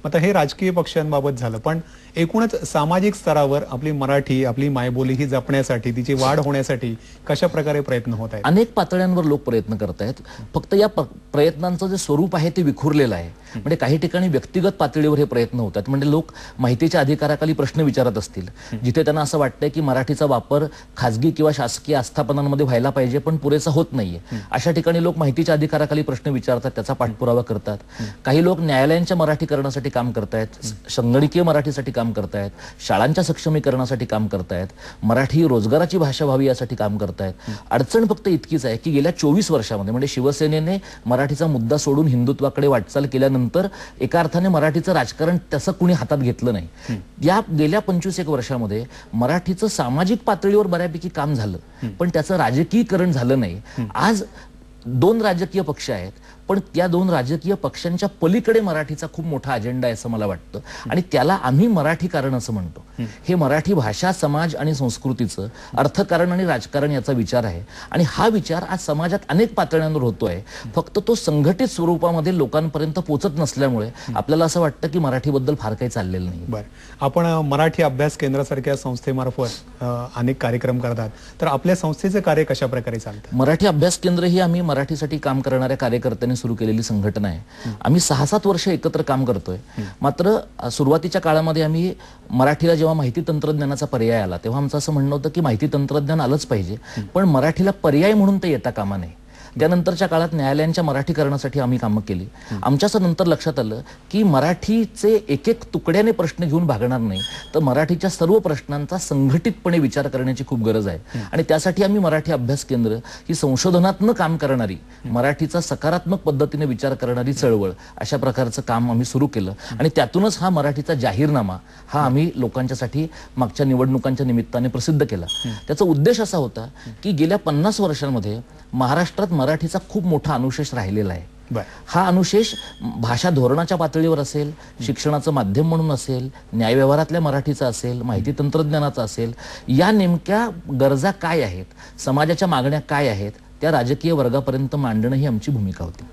आता हे राजकीय पक्षांबाबत झालं, पण एकूणच सामाजिक स्तरावर आपली मराठी, आपली मायबोली ही जपण्यासाठी, तिची वाढ होण्यासाठी कशा प्रकारे प्रयत्न होत आहेत? अनेक पातळ्यांवर लोक प्रयत्न करत आहेत. फक्त या प्रयत्नांचं जे स्वरूप आहे ते विखुरलेलं आहे. म्हणजे काही ठिकाणी व्यक्तिगत पातळीवर हे प्रयत्न होतात. म्हणजे लोक माहितीच्या अधिकाराखाली प्रश्न विचारत असतील, जिथे त्यांना असं वाटतंय की मराठीचा वापर खाजगी किंवा शासकीय आस्थापनांमध्ये व्हायला पाहिजे पण पुरेसा होत नाहीये, अशा ठिकाणी लोक माहितीच्या अधिकाराखाली प्रश्न विचारतात, त्याचा पाठपुरावा करतात. काही लोक न्यायालयांच्या मराठीकरणासाठी काम करतायत, संगणकीय मराठीसाठी काम करतायत, शाळांच्या सक्षमीकरणासाठी काम करतायत, मराठी रोजगाराची भाषा व्हावी यासाठी काम करतायत. अडचण फक्त इतकीच आहे की गेल्या 24 वर्षामध्ये म्हणजे शिवसेनेने मराठीचा मुद्दा सोडून हिंदुत्वाकडे वाटचाल केल्यानंतर एका अर्थाने मराठीचं राजकारण तसं कुणी हातात घेतलं नाही. या गेल्या 25-1 वर्षामध्ये मराठीचं सामाजिक पातळीवर बऱ्यापैकी काम झालं, पण त्याचं राजकीयकरण झालं नाही. आज 2 राजकीय पक्ष आहेत, पण त्या 2 राजकीय पक्षांच्या पलीकडे मराठीचा खूप मोठा अजेंडा आहे असं मला वाटतं, आणि त्याला आम्ही मराठीकरण असं म्हणतो. हे मराठी भाषा, समाज आणि संस्कृतीचं अर्थकारण आणि राजकारण याचा विचार आहे, आणि हा विचार आज समाजात अनेक पातळ्यांवर होतोय. फक्त तो संघटित स्वरूपामध्ये लोकांपर्यंत पोहोचत नसल्यामुळे आपल्याला असं वाटतं की मराठीबद्दल फार काही चाललेलं नाही. बरं, आपण मराठी अभ्यास केंद्रासारख्या संस्थेमार्फत अनेक कार्यक्रम करतात, तर आपल्या संस्थेचं कार्य कशा प्रकारे चालतं? मराठी अभ्यास केंद्र ही आम्ही मराठीसाठी काम करणाऱ्या कार्यकर्त्यांनी सुरू केलेली संघटना आहे. आम्ही 6-7 वर्ष एकत्र काम करतोय. मात्र सुरुवातीच्या काळामध्ये आम्ही मराठीला जेव्हा माहिती तंत्रज्ञानाचा पर्याय आला तेव्हा आमचं असं म्हणणं होतं की माहिती तंत्रज्ञान आलंच पाहिजे, पण मराठीला पर्याय म्हणून ते येता कामा नये. त्यानंतरच्या काळात न्यायालयांच्या मराठीकरणासाठी आम्ही कामं केली. आमच्या असं नंतर लक्षात आलं की मराठीचे एक तुकड्याने प्रश्न घेऊन भागणार नाही, तर मराठीच्या सर्व प्रश्नांचा संघटितपणे विचार करण्याची खूप गरज आहे. आणि त्यासाठी आम्ही मराठी अभ्यास केंद्र ही संशोधनात्मक काम करणारी, मराठीचा सकारात्मक पद्धतीने विचार करणारी चळवळ, अशा प्रकारचं काम आम्ही सुरू केलं. आणि त्यातूनच हा मराठीचा जाहीरनामा हा आम्ही लोकांच्यासाठी मागच्या निवडणुकांच्या निमित्ताने प्रसिद्ध केला. त्याचा उद्देश असा होता की गेल्या 50 वर्षांमध्ये महाराष्ट्रात मराठीचा खूप मोठा अनुशेष राहिलेला आहे. हा अनुशेष भाषा धोरणाच्या पातळीवर असेल, शिक्षणाचं माध्यम म्हणून असेल, न्यायव्यवहारातल्या मराठीचा असेल, माहिती तंत्रज्ञानाचा असेल, या नेमक्या गरजा काय आहेत, समाजाच्या मागण्या काय आहेत, त्या राजकीय वर्गापर्यंत मांडणं ही आमची भूमिका होती.